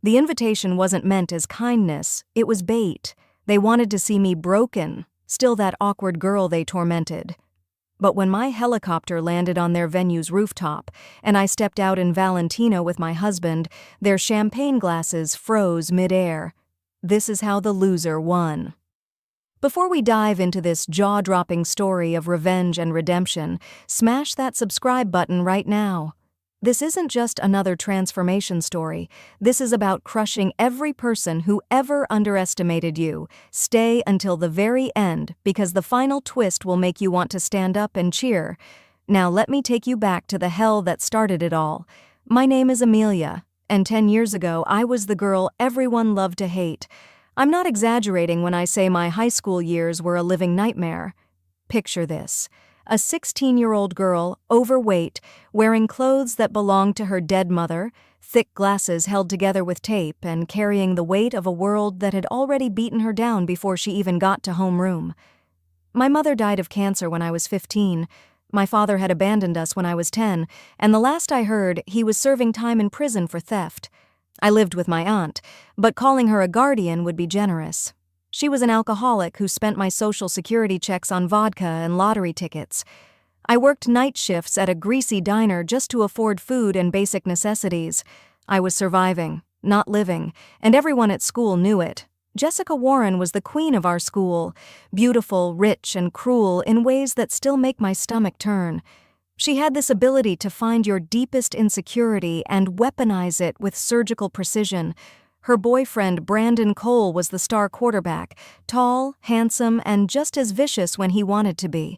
The invitation wasn't meant as kindness, it was bait. They wanted to see me broken, still that awkward girl they tormented. But when my helicopter landed on their venue's rooftop, and I stepped out in Valentino with my husband, their champagne glasses froze mid-air. This is how the loser won. Before we dive into this jaw-dropping story of revenge and redemption, smash that subscribe button right now. This isn't just another transformation story. This is about crushing every person who ever underestimated you. Stay until the very end, because the final twist will make you want to stand up and cheer. Now let me take you back to the hell that started it all. My name is Amelia, and 10 years ago I was the girl everyone loved to hate. I'm not exaggerating when I say my high school years were a living nightmare. Picture this. A 16-year-old girl, overweight, wearing clothes that belonged to her dead mother, thick glasses held together with tape, and carrying the weight of a world that had already beaten her down before she even got to homeroom. My mother died of cancer when I was 15. My father had abandoned us when I was 10, and the last I heard, he was serving time in prison for theft. I lived with my aunt, but calling her a guardian would be generous. She was an alcoholic who spent my Social Security checks on vodka and lottery tickets. I worked night shifts at a greasy diner just to afford food and basic necessities. I was surviving, not living, and everyone at school knew it. Jessica Warren was the queen of our school, beautiful, rich, and cruel in ways that still make my stomach turn. She had this ability to find your deepest insecurity and weaponize it with surgical precision. Her boyfriend, Brandon Cole, was the star quarterback, tall, handsome, and just as vicious when he wanted to be.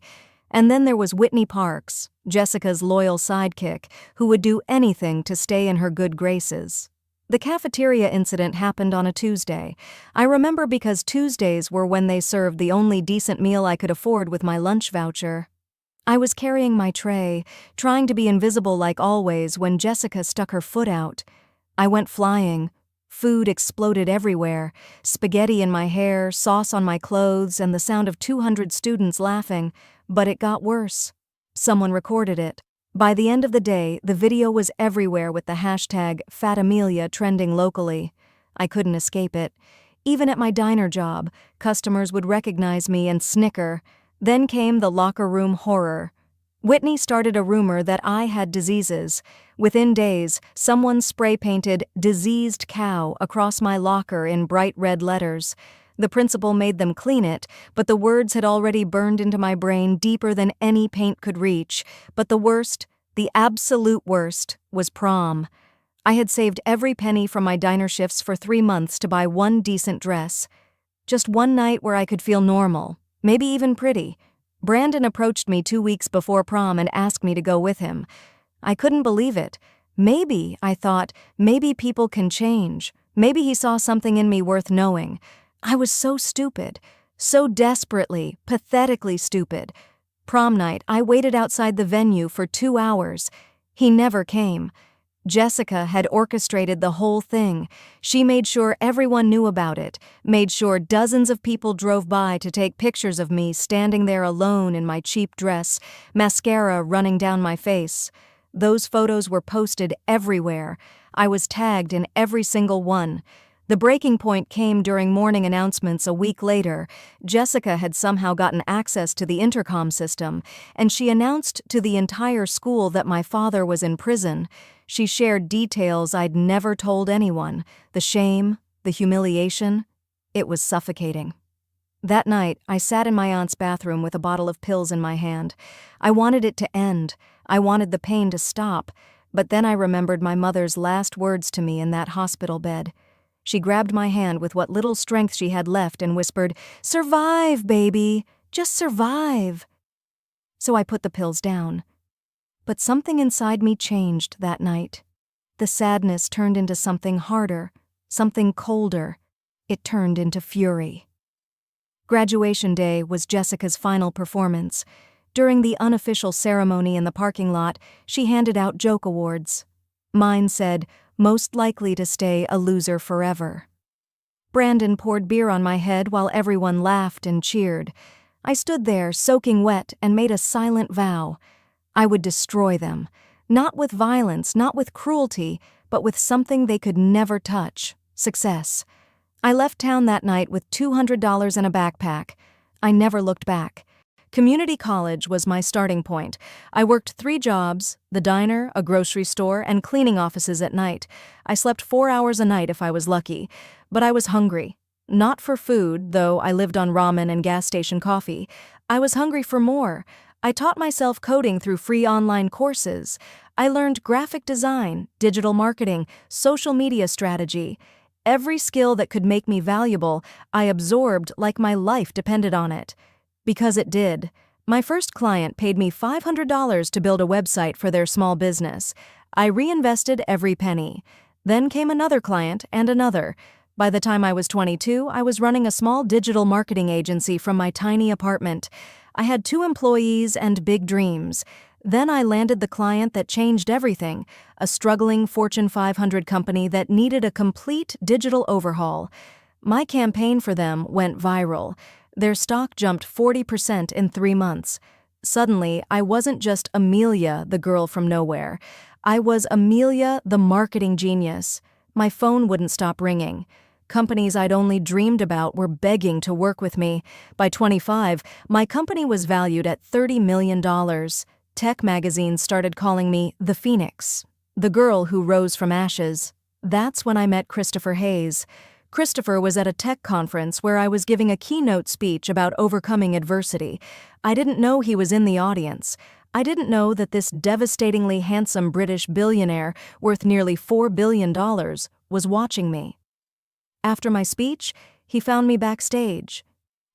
And then there was Whitney Parks, Jessica's loyal sidekick, who would do anything to stay in her good graces. The cafeteria incident happened on a Tuesday. I remember because Tuesdays were when they served the only decent meal I could afford with my lunch voucher. I was carrying my tray, trying to be invisible like always, when Jessica stuck her foot out. I went flying. Food exploded everywhere, spaghetti in my hair, sauce on my clothes, and the sound of 200 students laughing. But it got worse. Someone recorded it. By the end of the day, the video was everywhere with the hashtag #FatAmelia trending locally. I couldn't escape it. Even at my diner job, customers would recognize me and snicker. Then came the locker room horror. Whitney started a rumor that I had diseases. Within days, someone spray-painted "diseased cow" across my locker in bright red letters. The principal made them clean it, but the words had already burned into my brain deeper than any paint could reach. But the worst, the absolute worst, was prom. I had saved every penny from my diner shifts for 3 months to buy one decent dress. Just one night where I could feel normal, maybe even pretty. Brandon approached me 2 weeks before prom and asked me to go with him. I couldn't believe it. Maybe, I thought, maybe people can change. Maybe he saw something in me worth knowing. I was so stupid. So desperately, pathetically stupid. Prom night, I waited outside the venue for 2 hours. He never came. Jessica had orchestrated the whole thing. She made sure everyone knew about it, made sure dozens of people drove by to take pictures of me standing there alone in my cheap dress, mascara running down my face. Those photos were posted everywhere. I was tagged in every single one. The breaking point came during morning announcements a week later. Jessica had somehow gotten access to the intercom system, and she announced to the entire school that my father was in prison. She shared details I'd never told anyone. The shame, the humiliation. It was suffocating. That night, I sat in my aunt's bathroom with a bottle of pills in my hand. I wanted it to end. I wanted the pain to stop. But then I remembered my mother's last words to me in that hospital bed. She grabbed my hand with what little strength she had left and whispered, "Survive, baby. Just survive." So I put the pills down. But something inside me changed that night. The sadness turned into something harder, something colder. It turned into fury. Graduation day was Jessica's final performance. During the unofficial ceremony in the parking lot, she handed out joke awards. Mine said, "Most likely to stay a loser forever." Brandon poured beer on my head while everyone laughed and cheered. I stood there, soaking wet, and made a silent vow. I would destroy them. Not with violence, not with cruelty, but with something they could never touch: success. I left town that night with $200 in a backpack. I never looked back. Community college was my starting point. I worked 3 jobs: the diner, a grocery store, and cleaning offices at night. I slept 4 hours a night if I was lucky. But I was hungry. Not for food, though I lived on ramen and gas station coffee. I was hungry for more. I taught myself coding through free online courses. I learned graphic design, digital marketing, social media strategy. Every skill that could make me valuable, I absorbed like my life depended on it. Because it did. My first client paid me $500 to build a website for their small business. I reinvested every penny. Then came another client and another. By the time I was 22, I was running a small digital marketing agency from my tiny apartment. I had 2 employees and big dreams. Then I landed the client that changed everything, a struggling Fortune 500 company that needed a complete digital overhaul. My campaign for them went viral. Their stock jumped 40% in 3 months. Suddenly, I wasn't just Amelia, the girl from nowhere. I was Amelia, the marketing genius. My phone wouldn't stop ringing. Companies I'd only dreamed about were begging to work with me. By 25, my company was valued at $30 million. Tech magazines started calling me the Phoenix, the girl who rose from ashes. That's when I met Christopher Hayes. Christopher was at a tech conference where I was giving a keynote speech about overcoming adversity. I didn't know he was in the audience. I didn't know that this devastatingly handsome British billionaire, worth nearly $4 billion, was watching me. After my speech, he found me backstage.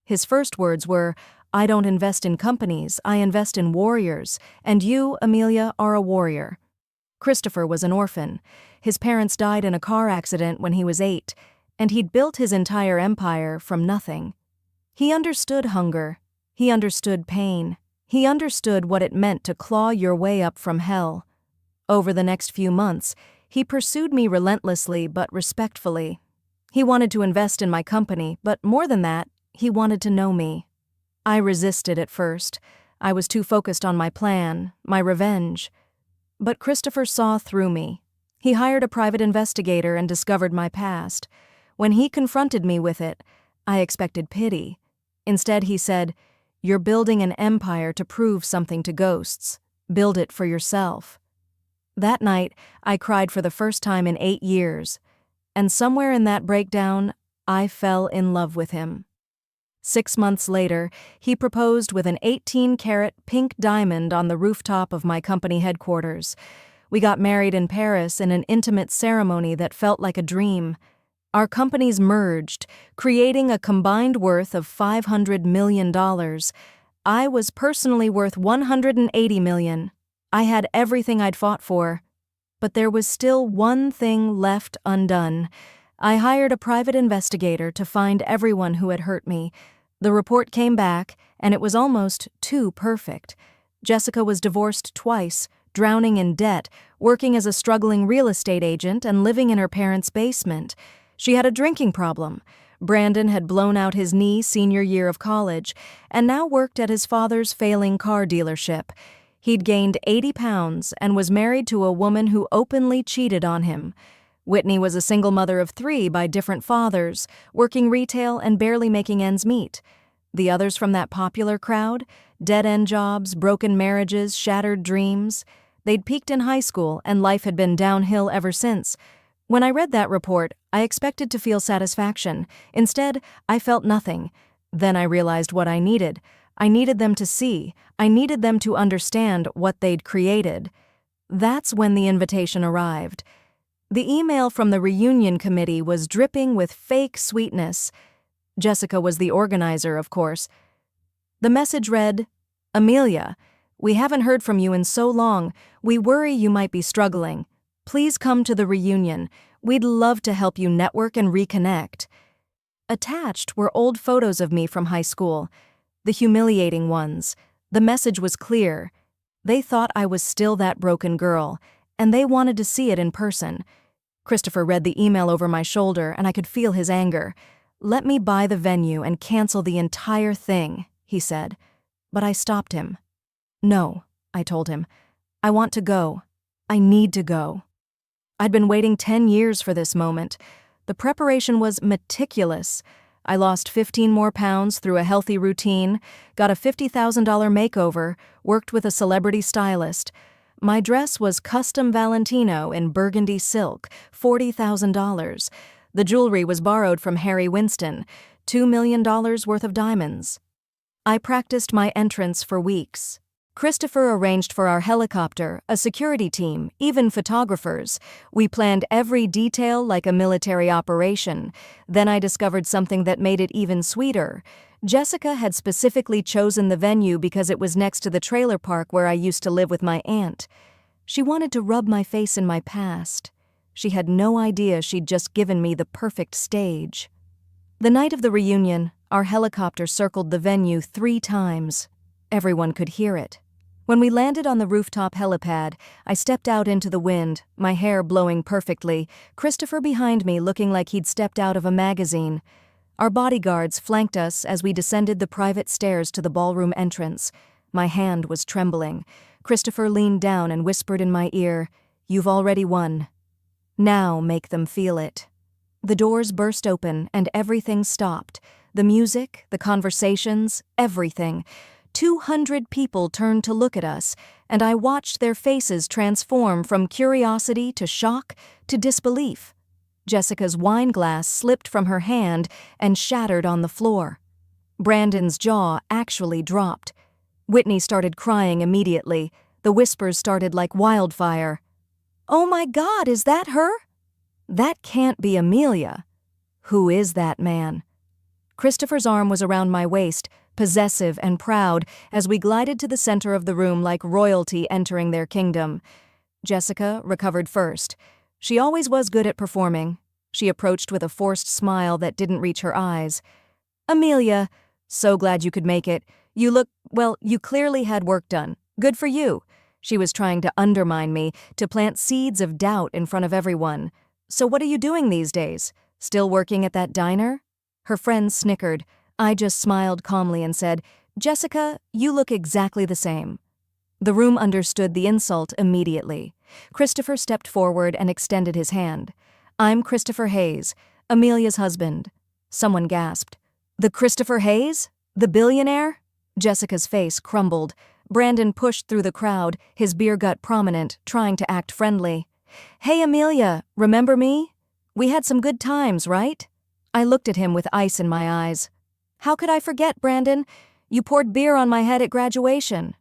His first words were, "I don't invest in companies, I invest in warriors, and you, Amelia, are a warrior." Christopher was an orphan. His parents died in a car accident when he was 8, and he'd built his entire empire from nothing. He understood hunger. He understood pain. He understood what it meant to claw your way up from hell. Over the next few months, he pursued me relentlessly but respectfully. He wanted to invest in my company, but more than that, he wanted to know me. I resisted at first. I was too focused on my plan, my revenge. But Christopher saw through me. He hired a private investigator and discovered my past. When he confronted me with it, I expected pity. Instead, he said, "You're building an empire to prove something to ghosts. Build it for yourself." That night, I cried for the first time in 8 years. And somewhere in that breakdown, I fell in love with him. 6 months later, he proposed with an 18-carat pink diamond on the rooftop of my company headquarters. We got married in Paris in an intimate ceremony that felt like a dream. Our companies merged, creating a combined worth of $500 million. I was personally worth $180 million. I had everything I'd fought for. But there was still one thing left undone. I hired a private investigator to find everyone who had hurt me. The report came back, and it was almost too perfect. Jessica was divorced twice, drowning in debt, working as a struggling real estate agent, and living in her parents' basement. She had a drinking problem. Brandon had blown out his knee senior year of college, and now worked at his father's failing car dealership. He'd gained 80 pounds and was married to a woman who openly cheated on him. Whitney was a single mother of 3 by different fathers, working retail and barely making ends meet. The others from that popular crowd? Dead-end jobs, broken marriages, shattered dreams. They'd peaked in high school, and life had been downhill ever since. When I read that report, I expected to feel satisfaction. Instead, I felt nothing. Then I realized what I needed. I needed them to see. I needed them to understand what they'd created. That's when the invitation arrived. The email from the reunion committee was dripping with fake sweetness. Jessica was the organizer, of course. The message read, "Amelia, we haven't heard from you in so long. We worry you might be struggling. Please come to the reunion. We'd love to help you network and reconnect." Attached were old photos of me from high school, the humiliating ones. The message was clear. They thought I was still that broken girl, and they wanted to see it in person. Christopher read the email over my shoulder, and I could feel his anger. "Let me buy the venue and cancel the entire thing," he said. But I stopped him. "No," I told him. "I want to go. I need to go." I'd been waiting 10 years for this moment. The preparation was meticulous. I lost 15 more pounds through a healthy routine, got a $50,000 makeover, worked with a celebrity stylist. My dress was custom Valentino in burgundy silk, $40,000. The jewelry was borrowed from Harry Winston, $2 million worth of diamonds. I practiced my entrance for weeks. Christopher arranged for our helicopter, a security team, even photographers. We planned every detail like a military operation. Then I discovered something that made it even sweeter. Jessica had specifically chosen the venue because it was next to the trailer park where I used to live with my aunt. She wanted to rub my face in my past. She had no idea she'd just given me the perfect stage. The night of the reunion, our helicopter circled the venue 3 times. Everyone could hear it. When we landed on the rooftop helipad, I stepped out into the wind, my hair blowing perfectly, Christopher behind me looking like he'd stepped out of a magazine. Our bodyguards flanked us as we descended the private stairs to the ballroom entrance. My hand was trembling. Christopher leaned down and whispered in my ear, "You've already won. Now make them feel it." The doors burst open and everything stopped. The music, the conversations, everything. 200 people turned to look at us, and I watched their faces transform from curiosity to shock to disbelief. Jessica's wine glass slipped from her hand and shattered on the floor. Brandon's jaw actually dropped. Whitney started crying immediately. The whispers started like wildfire. "Oh my God, is that her?" "That can't be Amelia." "Who is that man?" Christopher's arm was around my waist, possessive and proud, as we glided to the center of the room like royalty entering their kingdom. Jessica recovered first. She always was good at performing. She approached with a forced smile that didn't reach her eyes. "Amelia, so glad you could make it. You clearly had work done. Good for you." She was trying to undermine me, to plant seeds of doubt in front of everyone. "So what are you doing these days? Still working at that diner?" Her friends snickered. I just smiled calmly and said, "Jessica, you look exactly the same." The room understood the insult immediately. Christopher stepped forward and extended his hand. "I'm Christopher Hayes, Amelia's husband." Someone gasped. "The Christopher Hayes? The billionaire?" Jessica's face crumbled. Brandon pushed through the crowd, his beer gut prominent, trying to act friendly. "Hey, Amelia, remember me? We had some good times, right?" I looked at him with ice in my eyes. "How could I forget, Brandon? You poured beer on my head at graduation."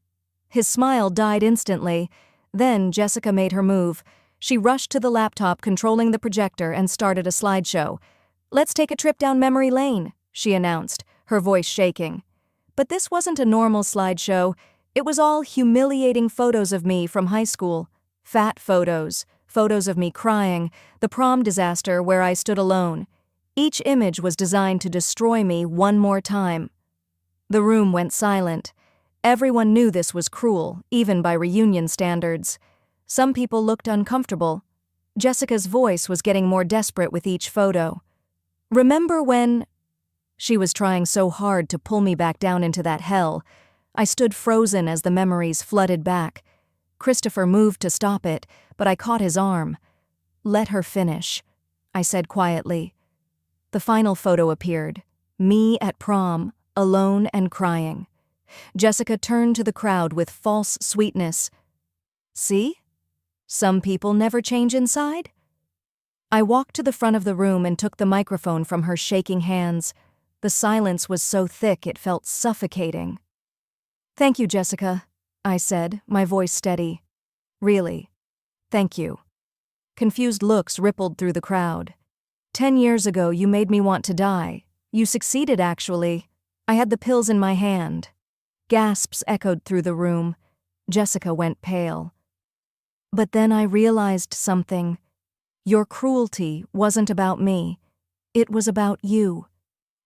His smile died instantly. Then Jessica made her move. She rushed to the laptop controlling the projector and started a slideshow. "Let's take a trip down memory lane," she announced, her voice shaking. But this wasn't a normal slideshow. It was all humiliating photos of me from high school. Fat photos, photos of me crying, the prom disaster where I stood alone. Each image was designed to destroy me one more time. The room went silent. Everyone knew this was cruel, even by reunion standards. Some people looked uncomfortable. Jessica's voice was getting more desperate with each photo. "Remember when—" She was trying so hard to pull me back down into that hell. I stood frozen as the memories flooded back. Christopher moved to stop it, but I caught his arm. "Let her finish," I said quietly. The final photo appeared. Me at prom, alone and crying. Jessica turned to the crowd with false sweetness. "See? Some people never change inside?" I walked to the front of the room and took the microphone from her shaking hands. The silence was so thick it felt suffocating. "Thank you, Jessica," I said, my voice steady. "Really. Thank you." Confused looks rippled through the crowd. 10 years ago, you made me want to die. You succeeded, actually. I had the pills in my hand. Gasps echoed through the room. Jessica went pale. But then I realized something. Your cruelty wasn't about me. It was about you.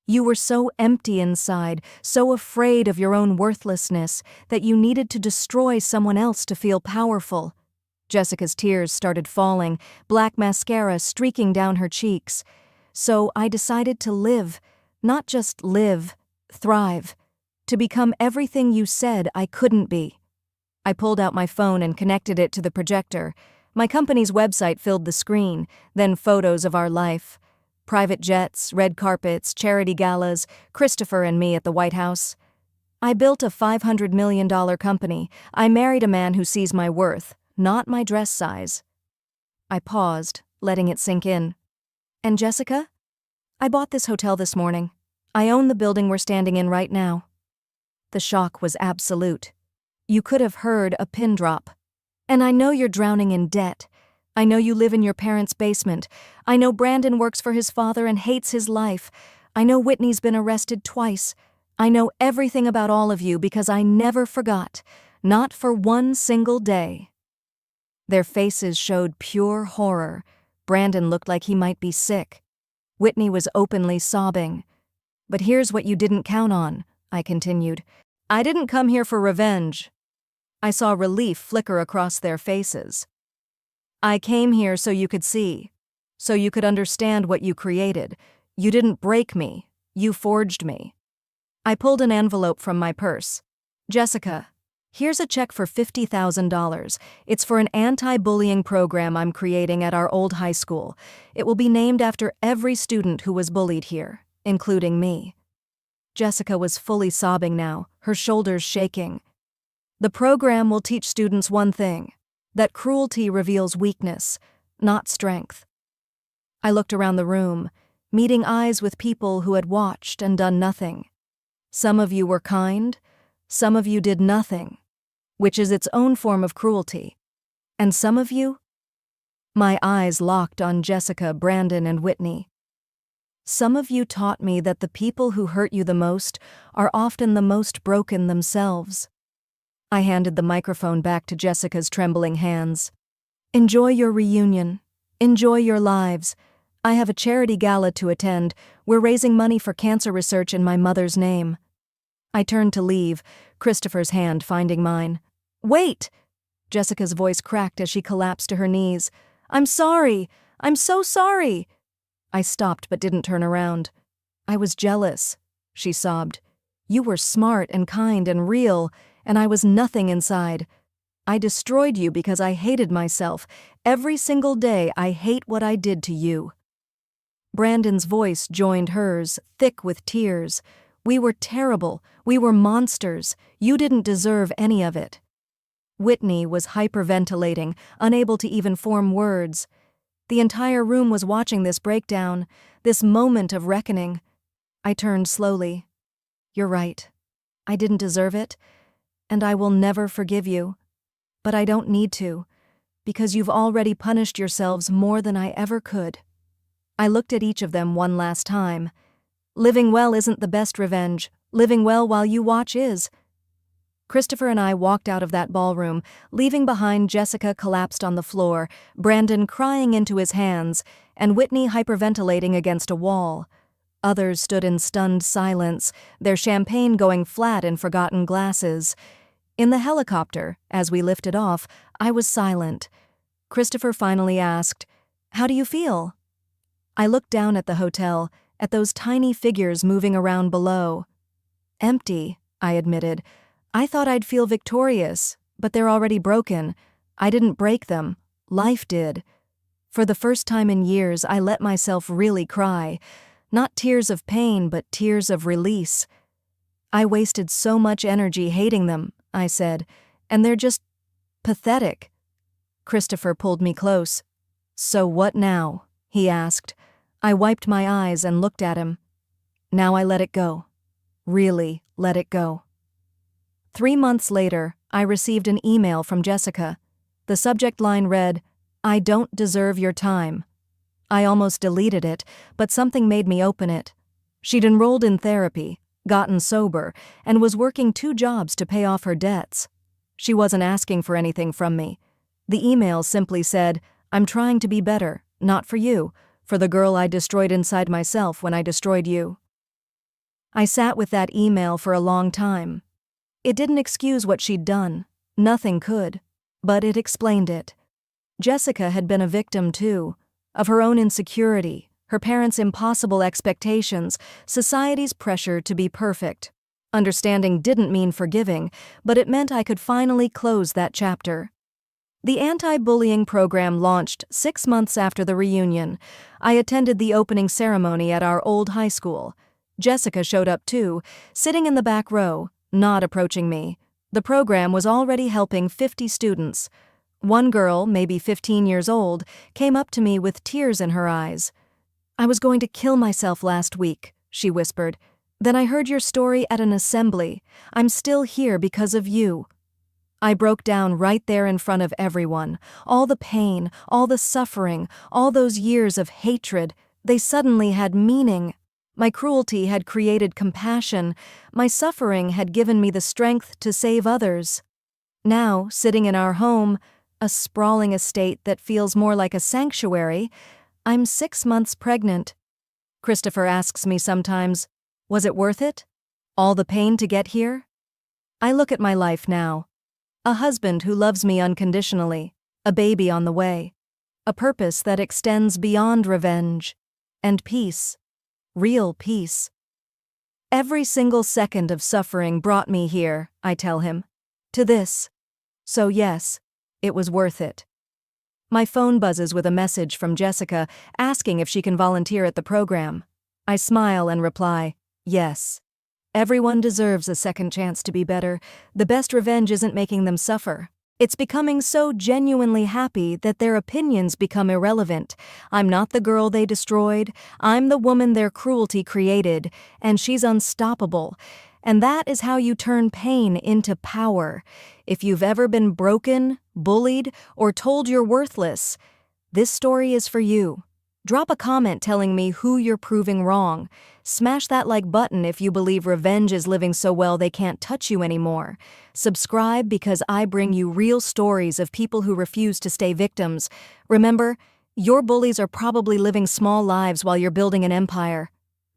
You were so empty inside, so afraid of your own worthlessness, that you needed to destroy someone else to feel powerful. Jessica's tears started falling, black mascara streaking down her cheeks. So I decided to live, not just live, thrive, to become everything you said I couldn't be. I pulled out my phone and connected it to the projector. My company's website filled the screen, then photos of our life. Private jets, red carpets, charity galas, Christopher and me at the White House. I built a $500 million company. I married a man who sees my worth, not my dress size. I paused, letting it sink in. And Jessica? I bought this hotel this morning. I own the building we're standing in right now. The shock was absolute. You could have heard a pin drop. And I know you're drowning in debt. I know you live in your parents' basement. I know Brandon works for his father and hates his life. I know Whitney's been arrested twice. I know everything about all of you because I never forgot, not for one single day. Their faces showed pure horror. Brandon looked like he might be sick. Whitney was openly sobbing. But here's what you didn't count on, I continued. I didn't come here for revenge. I saw relief flicker across their faces. I came here so you could see, so you could understand what you created. You didn't break me, you forged me. I pulled an envelope from my purse. Jessica, here's a check for $50,000. It's for an anti-bullying program I'm creating at our old high school. It will be named after every student who was bullied here, including me. Jessica was fully sobbing now, her shoulders shaking. The program will teach students one thing, that cruelty reveals weakness, not strength. I looked around the room, meeting eyes with people who had watched and done nothing. Some of you were kind, some of you did nothing, which is its own form of cruelty. And some of you? My eyes locked on Jessica, Brandon, and Whitney. Some of you taught me that the people who hurt you the most are often the most broken themselves. I handed the microphone back to Jessica's trembling hands. Enjoy your reunion. Enjoy your lives. I have a charity gala to attend. We're raising money for cancer research in my mother's name. I turned to leave, Christopher's hand finding mine. Wait! Jessica's voice cracked as she collapsed to her knees. I'm sorry! I'm so sorry! I stopped but didn't turn around. I was jealous, she sobbed. You were smart and kind and real, and I was nothing inside. I destroyed you because I hated myself. Every single day I hate what I did to you. Brandon's voice joined hers, thick with tears. We were terrible. We were monsters. You didn't deserve any of it. Whitney was hyperventilating, unable to even form words. The entire room was watching this breakdown, this moment of reckoning. I turned slowly. You're right. I didn't deserve it, and I will never forgive you. But I don't need to, because you've already punished yourselves more than I ever could. I looked at each of them one last time. Living well isn't the best revenge. Living well while you watch is. Christopher and I walked out of that ballroom, leaving behind Jessica collapsed on the floor, Brandon crying into his hands, and Whitney hyperventilating against a wall. Others stood in stunned silence, their champagne going flat in forgotten glasses. In the helicopter, as we lifted off, I was silent. Christopher finally asked, "How do you feel?" I looked down at the hotel, at those tiny figures moving around below. Empty, I admitted. I thought I'd feel victorious, but they're already broken. I didn't break them. Life did. For the first time in years, I let myself really cry. Not tears of pain, but tears of release. I wasted so much energy hating them, I said, and they're just pathetic. Christopher pulled me close. So what now? He asked. I wiped my eyes and looked at him. Now I let it go. Really let it go. 3 months later, I received an email from Jessica. The subject line read, "I don't deserve your time." I almost deleted it, but something made me open it. She'd enrolled in therapy, gotten sober, and was working 2 jobs to pay off her debts. She wasn't asking for anything from me. The email simply said, "I'm trying to be better, not for you, for the girl I destroyed inside myself when I destroyed you." I sat with that email for a long time. It didn't excuse what she'd done. Nothing could. But it explained it. Jessica had been a victim, too, of her own insecurity, her parents' impossible expectations, society's pressure to be perfect. Understanding didn't mean forgiving, but it meant I could finally close that chapter. The anti-bullying program launched 6 months after the reunion. I attended the opening ceremony at our old high school. Jessica showed up too, sitting in the back row, not approaching me. The program was already helping 50 students. One girl, maybe 15 years old, came up to me with tears in her eyes. "I was going to kill myself last week," she whispered. "Then I heard your story at an assembly. I'm still here because of you." I broke down right there in front of everyone. All the pain, all the suffering, all those years of hatred, they suddenly had meaning. My cruelty had created compassion. My suffering had given me the strength to save others. Now, sitting in our home, a sprawling estate that feels more like a sanctuary, I'm 6 months pregnant. Christopher asks me sometimes, "Was it worth it? All the pain to get here?" I look at my life now. A husband who loves me unconditionally, a baby on the way, a purpose that extends beyond revenge, and peace, real peace. Every single second of suffering brought me here, I tell him, to this. So yes, it was worth it. My phone buzzes with a message from Jessica asking if she can volunteer at the program. I smile and reply, yes. Everyone deserves a second chance to be better. The best revenge isn't making them suffer. It's becoming so genuinely happy that their opinions become irrelevant. I'm not the girl they destroyed. I'm the woman their cruelty created, and she's unstoppable. And that is how you turn pain into power. If you've ever been broken, bullied, or told you're worthless, this story is for you. Drop a comment telling me who you're proving wrong. Smash that like button if you believe revenge is living so well they can't touch you anymore. Subscribe because I bring you real stories of people who refuse to stay victims. Remember, your bullies are probably living small lives while you're building an empire.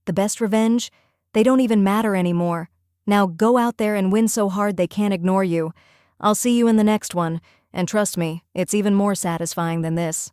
The best revenge? They don't even matter anymore. Now go out there and win so hard they can't ignore you. I'll see you in the next one, and trust me, it's even more satisfying than this.